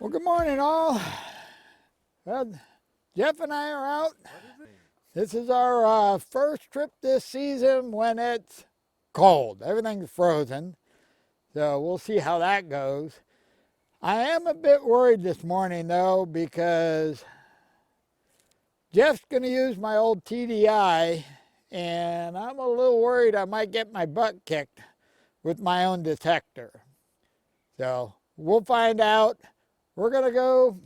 Well, good morning, all. Well, Jeff and I are out. This is our first trip this season when it's cold. Everything's frozen, so we'll see how that goes. I am a bit worried this morning, though, because Jeff's going to use my old TDI, and I'm a little worried I might get my butt kicked with my own detector. So we'll find out. We're going to go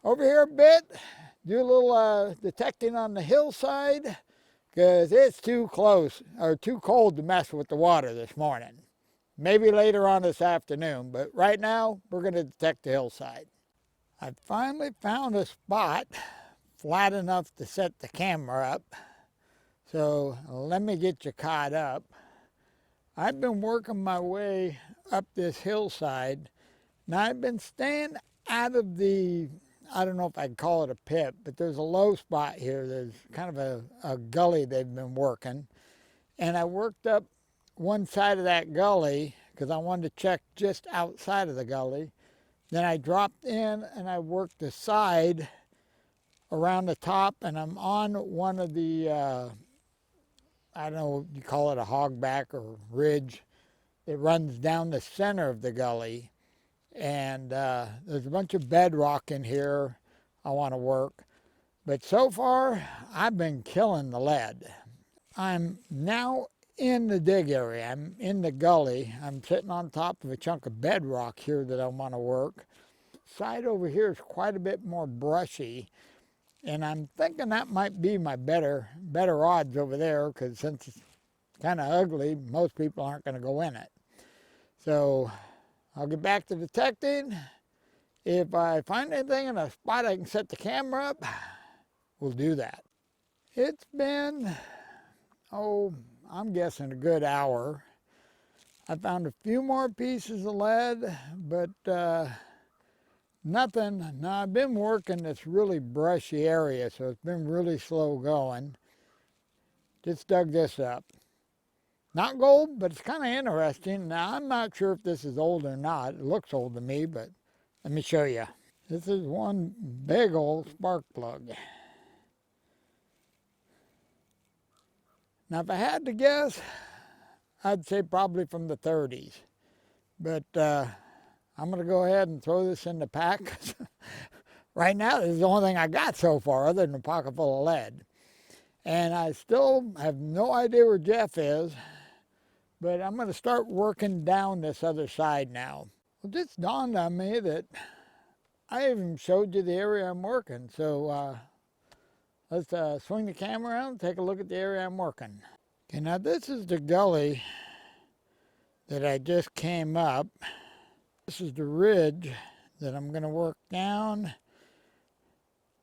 over here a bit, do a little detecting on the hillside, because it's too close or too cold to mess with the water this morning. Maybe later on this afternoon, but right now we're going to detect the hillside. I finally found a spot flat enough to set the camera up, so let me get you caught up. I've been working my way up this hillside. Now I've been staying out of the, I don't know if I'd call it a pit, but there's a low spot here. There's kind of a gully they've been working. And I worked up one side of that gully because I wanted to check just outside of the gully. Then I dropped in and I worked the side around the top, and I'm on one of the, I don't know, you call it a hogback or ridge. It runs down the center of the gully. And there's a bunch of bedrock in here I want to work. But so far, I've been killing the lead. I'm now in the dig area. I'm in the gully. I'm sitting on top of a chunk of bedrock here that I want to work. Side over here is quite a bit more brushy. And I'm thinking that might be my better odds over there, because since it's kind of ugly, most people aren't going to go in it. So I'll get back to detecting. If I find anything in a spot I can set the camera up, we'll do that. It's been, I'm guessing a good hour. I found a few more pieces of lead, but nothing. Now I've been working this really brushy area, so it's been really slow going. Just dug this up. Not gold, but it's kind of interesting. Now, I'm not sure if this is old or not. It looks old to me, but let me show you. This is one big old spark plug. Now, if I had to guess, I'd say probably from the 30s. But I'm going to go ahead and throw this in the pack. Right now, this is the only thing I got so far other than a pocket full of lead. And I still have no idea where Jeff is. But I'm going to start working down this other side now. Well, it just dawned on me that I even showed you the area I'm working. So let's swing the camera around and take a look at the area I'm working. Okay, now this is the gully that I just came up. This is the ridge that I'm going to work down.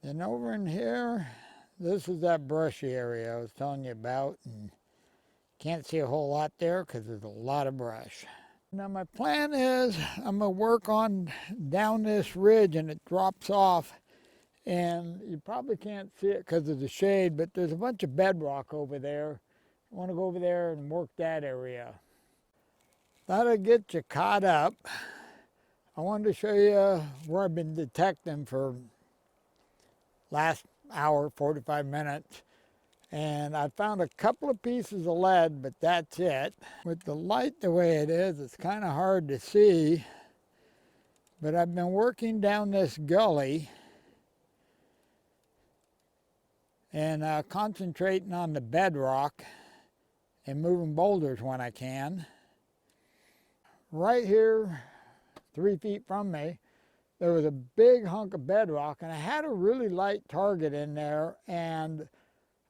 And over in here, this is that brushy area I was telling you about. And can't see a whole lot there because there's a lot of brush. Now my plan is I'm going to work on down this ridge, and it drops off, and you probably can't see it because of the shade, but there's a bunch of bedrock over there. I want to go over there and work that area. Thought I'd get you caught up. I wanted to show you where I've been detecting for last hour, 45 minutes. And I found a couple of pieces of lead, but that's it. With the light the way it is, it's kind of hard to see. But I've been working down this gully and concentrating on the bedrock and moving boulders when I can. Right here, 3 feet from me, there was a big hunk of bedrock, and I had a really light target in there, and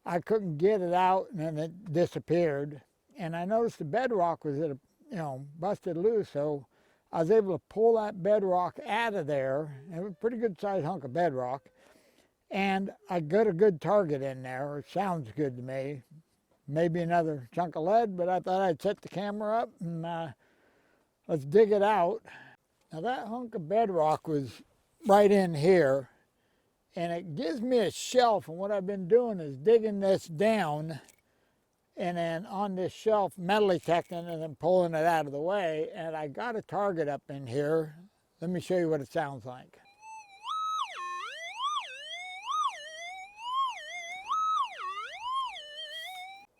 I couldn't get it out, and then it disappeared. And I noticed the bedrock was at busted loose, so I was able to pull that bedrock out of there. It was a pretty good sized hunk of bedrock. And I got a good target in there. It sounds good to me. Maybe another chunk of lead, but I thought I'd set the camera up and let's dig it out. Now that hunk of bedrock was right in here. And it gives me a shelf, and what I've been doing is digging this down, and then on this shelf metal detecting and then pulling it out of the way. And I got a target up in here, Let me show you what it sounds like.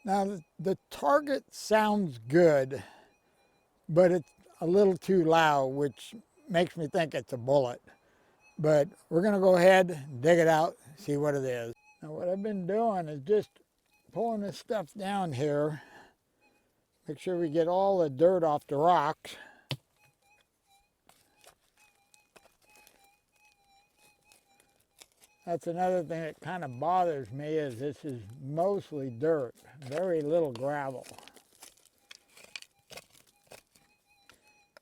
Now the target sounds good, but it's a little too loud, which makes me think it's a bullet. But we're gonna go ahead, dig it out, see what it is. Now what I've been doing is just pulling this stuff down here. Make sure we get all the dirt off the rocks. That's another thing that kind of bothers me, is this is mostly dirt, very little gravel.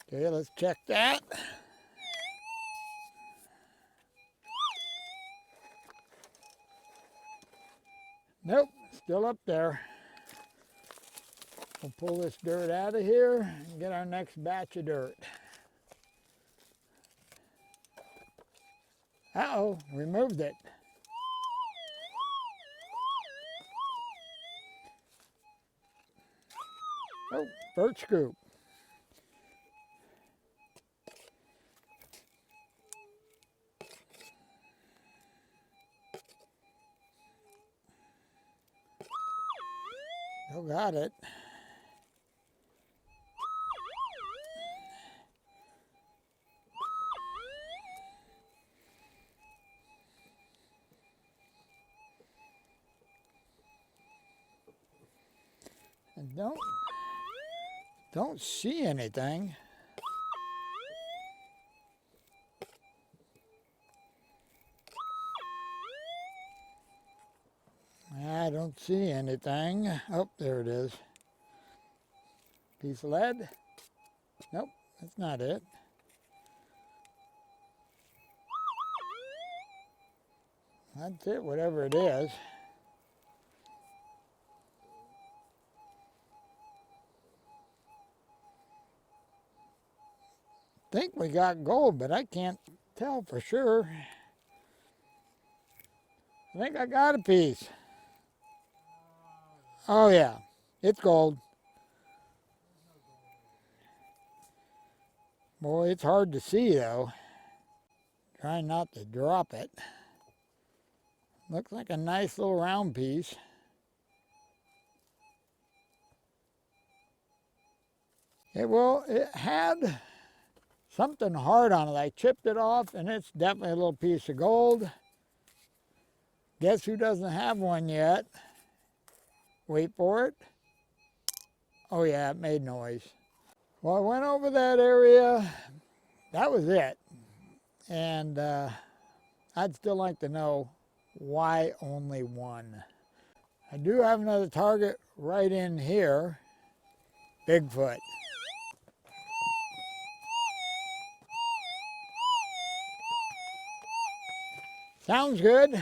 Okay, let's check that. Nope, still up there. We'll pull this dirt out of here and get our next batch of dirt. Uh-oh, we moved it. Oh, birch scoop. Still got it. And don't see anything. I don't see anything. Oh, there it is. Piece of lead. Nope, that's not it. That's it, whatever it is. I think we got gold, but I can't tell for sure. I think I got a piece. Oh yeah, it's gold. Boy, it's hard to see though. Trying not to drop it. Looks like a nice little round piece. It had something hard on it. I chipped it off and it's definitely a little piece of gold. Guess who doesn't have one yet? Wait for it. Oh yeah, it made noise. Well, I went over that area. That was it. And I'd still like to know why only one. I do have another target right in here. Bigfoot. Sounds good.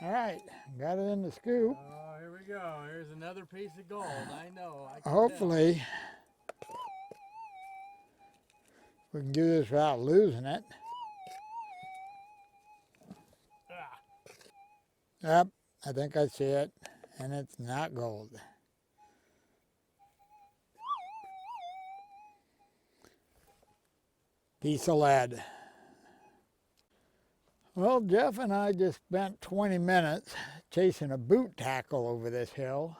All right, got it in the scoop. Oh, here we go. Here's another piece of gold. I know. Hopefully, we can do this without losing it. Yep, I think I see it, and it's not gold. Piece of lead. Well, Jeff and I just spent 20 minutes chasing a boot tackle over this hill.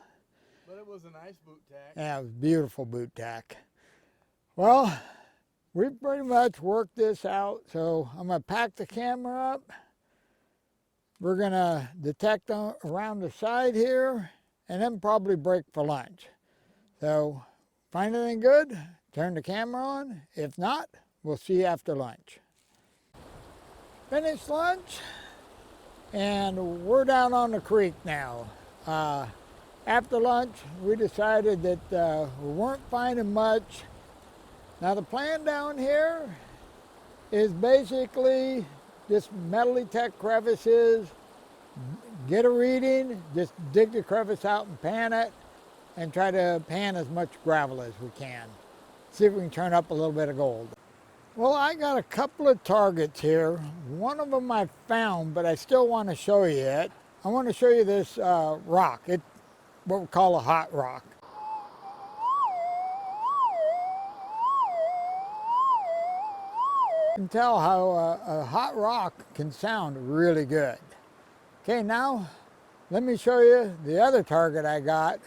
But it was a nice boot tack. Yeah, it was beautiful boot tack. Well, we've pretty much worked this out, so I'm going to pack the camera up. We're going to detect around the side here, and then probably break for lunch. So, find anything good, turn the camera on. If not, we'll see you after lunch. Finished lunch, and we're down on the creek now. After lunch, we decided that we weren't finding much. Now the plan down here is basically just metal detect crevices, get a reading, just dig the crevice out and pan it, and try to pan as much gravel as we can. See if we can turn up a little bit of gold. Well, I got a couple of targets here. One of them I found, but I still want to show you it. I want to show you this rock. It's what we call a hot rock. You can tell how a hot rock can sound really good. Okay, now let me show you the other target I got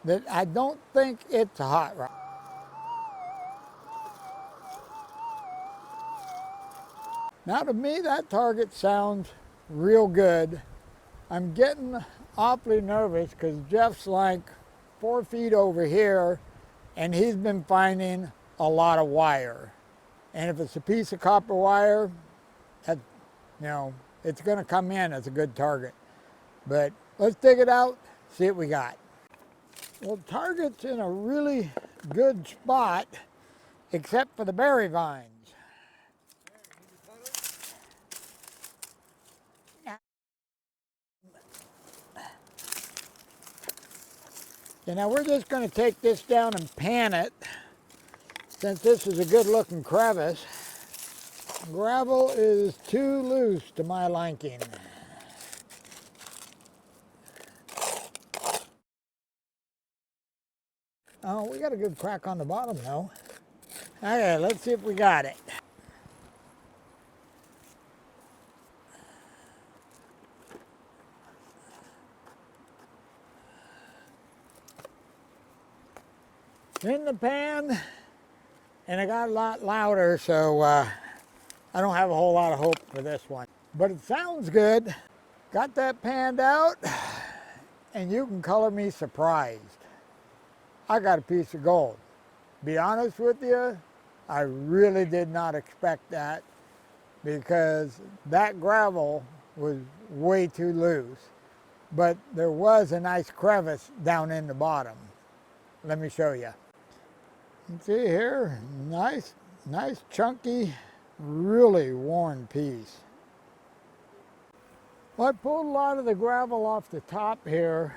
that I don't think it's a hot rock. Now to me that target sounds real good. I'm getting awfully nervous because Jeff's like 4 feet over here and he's been finding a lot of wire. And if it's a piece of copper wire, that, it's going to come in as a good target. But let's dig it out, see what we got. Well, the target's in a really good spot, except for the berry vines. Okay, now we're just going to take this down and pan it, since this is a good looking crevice. Gravel is too loose to my liking. Oh, we got a good crack on the bottom though. Okay, let's see if we got it. In the pan, and it got a lot louder, so I don't have a whole lot of hope for this one. But it sounds good. Got that panned out, and you can color me surprised. I got a piece of gold. Be honest with you, I really did not expect that because that gravel was way too loose. But there was a nice crevice down in the bottom. Let me show you. You can see here, nice chunky, really worn piece. Well, I pulled a lot of the gravel off the top here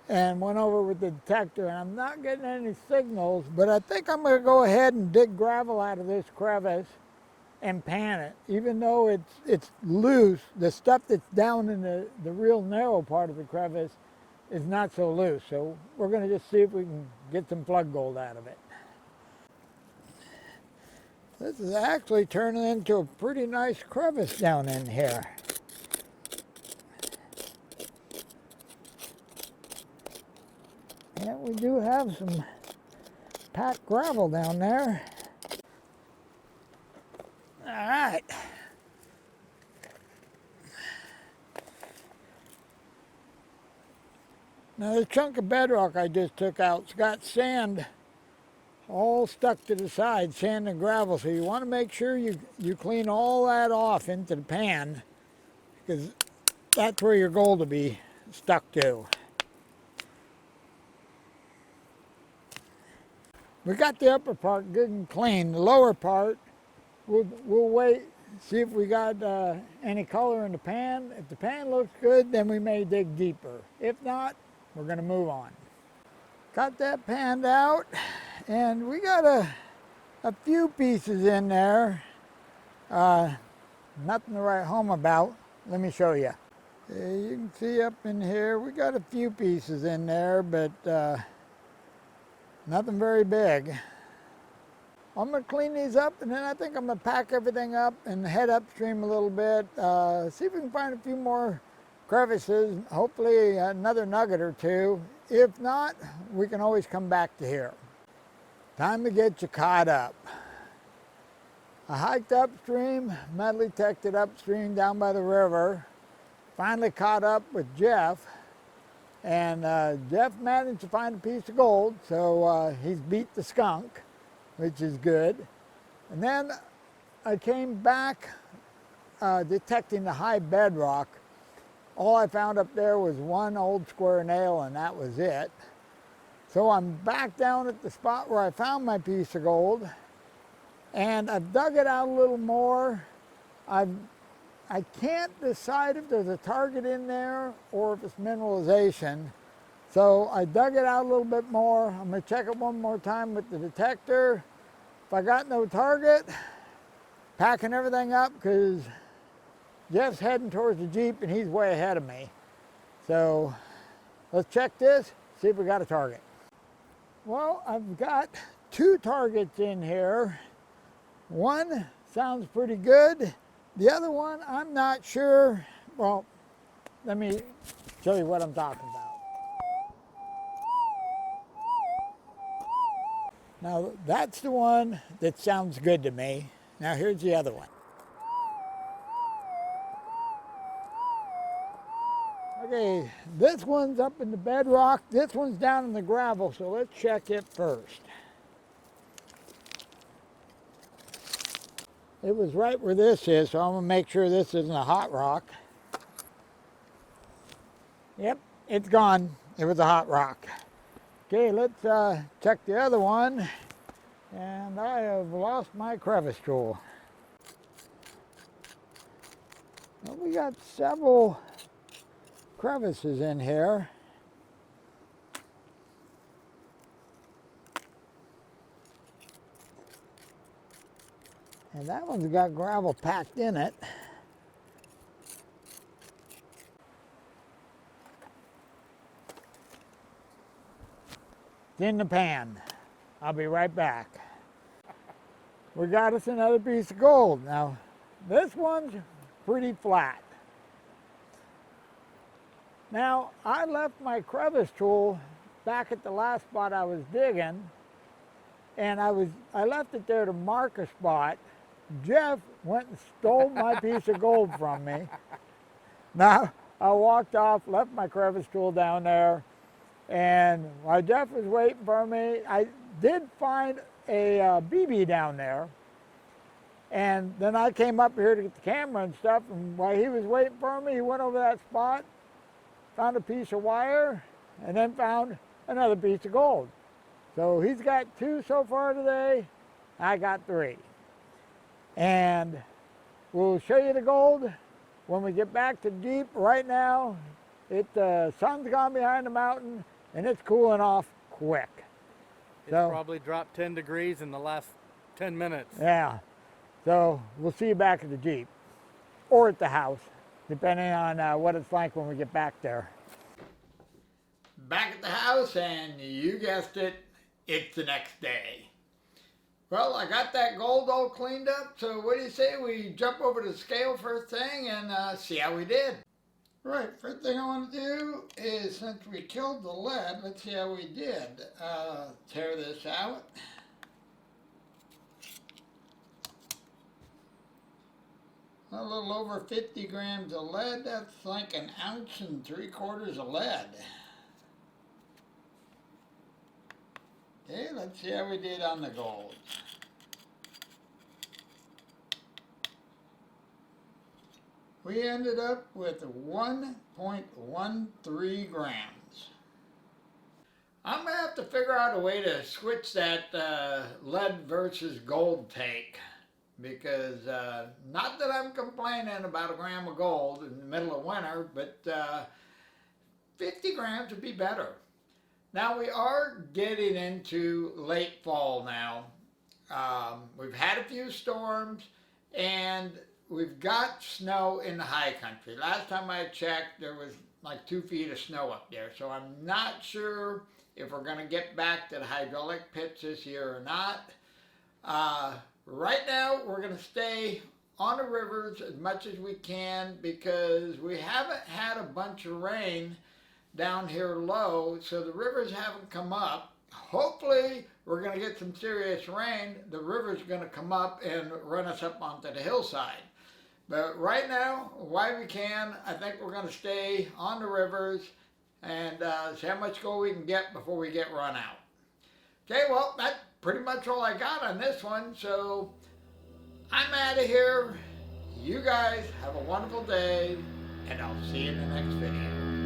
and went over with the detector, and I'm not getting any signals, but I think I'm going to go ahead and dig gravel out of this crevice and pan it. Even though it's loose, the stuff that's down in the real narrow part of the crevice is not so loose. So we're going to just see if we can get some plug gold out of it. This is actually turning into a pretty nice crevice down in here. Yeah, we do have some packed gravel down there. All right. Now the chunk of bedrock I just took out's got sand all stuck to the side, sand and gravel, so you want to make sure you clean all that off into the pan, because that's where your gold will be stuck to. We got the upper part good and clean. The lower part, we'll wait, see if we got any color in the pan. If the pan looks good, then we may dig deeper. If not, we're going to move on. Got that panned out, and we got a few pieces in there. Nothing to write home about. Let me show you. You can see up in here, we got a few pieces in there, but nothing very big. I'm going to clean these up, and then I think I'm going to pack everything up and head upstream a little bit. See if we can find a few more crevices, hopefully another nugget or two. If not, we can always come back to here. Time to get you caught up. I hiked upstream, metal detected upstream down by the river. Finally caught up with Jeff, and Jeff managed to find a piece of gold, so he's beat the skunk, which is good. And then I came back detecting the high bedrock. All I found up there was one old square nail, and that was it. So I'm back down at the spot where I found my piece of gold, and I've dug it out a little more. I can't decide if there's a target in there or if it's mineralization. So I dug it out a little bit more. I'm going to check it one more time with the detector. If I got no target, packing everything up, because Jeff's heading towards the Jeep and he's way ahead of me. So let's check this, see if we got a target. Well, I've got two targets in here. One sounds pretty good. The other one, I'm not sure. Well, let me show you what I'm talking about. Now, that's the one that sounds good to me. Now, here's the other one. Okay, this one's up in the bedrock. This one's down in the gravel, so let's check it first. It was right where this is, so I'm going to make sure this isn't a hot rock. Yep, it's gone. It was a hot rock. Okay, let's check the other one. And I have lost my crevice tool. Well, we got several crevices in here. And that one's got gravel packed in it. It's in the pan. I'll be right back. We got us another piece of gold. Now, this one's pretty flat. Now, I left my crevice tool back at the last spot I was digging, and I left it there to mark a spot. Jeff went and stole my piece of gold from me. Now, I walked off, left my crevice tool down there, and while Jeff was waiting for me, I did find a BB down there. And then I came up here to get the camera and stuff, and while he was waiting for me, he went over that spot, found a piece of wire, and then found another piece of gold. So he's got 2 so far today, I got 3. And we'll show you the gold when we get back to deep. Right now, the sun's gone behind the mountain, and it's cooling off quick. It's probably dropped 10 degrees in the last 10 minutes. Yeah. So we'll see you back at the Jeep or at the house, depending on what it's like when we get back there. Back at the house, and you guessed it, it's the next day. Well, I got that gold all cleaned up, so what do you say we jump over to the scale first thing and see how we did? Right, first thing I want to do is, since we killed the lead, let's see how we did. Tear this out. A little over 50 grams of lead. That's like 1 ounce and 3/4 of lead. Okay, let's see how we did on the gold. We ended up with 1.13 grams. I'm going to have to figure out a way to switch that lead versus gold take, because not that I'm complaining about 1 gram of gold in the middle of winter, but 50 grams would be better. Now we are getting into late fall now. We've had a few storms, and we've got snow in the high country. Last time I checked, there was like 2 feet of snow up there. So I'm not sure if we're going to get back to the hydraulic pits this year or not. Right now, we're going to stay on the rivers as much as we can, because we haven't had a bunch of rain down here low, so the rivers haven't come up. Hopefully, we're going to get some serious rain. The river's going to come up and run us up onto the hillside. But right now, while we can, I think we're going to stay on the rivers and see how much gold we can get before we get run out. Okay, well, that's pretty much all I got on this one, so I'm out of here. You guys have a wonderful day, and I'll see you in the next video.